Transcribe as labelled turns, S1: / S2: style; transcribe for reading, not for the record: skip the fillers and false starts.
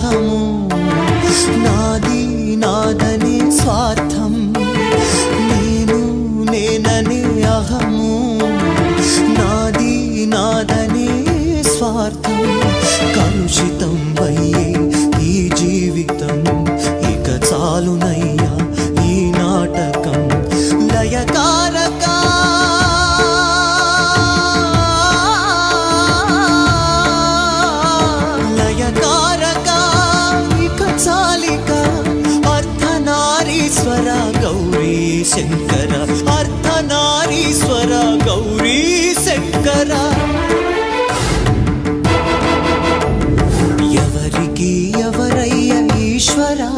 S1: అహము, నాది నాదనే స్వార్థం, నేను నేననే అహము, నాది నాదనే స్వార్థం, కలుషితం అయ్యే ఈ జీవితం, ఇక చాలునయ్యా ఈ నాటకం. లయకారక గౌరీ శంకర, అర్ధనారీశ్వర గౌరీ శంకర. ఎవరికి ఎవరయ్య ఈశ్వరా,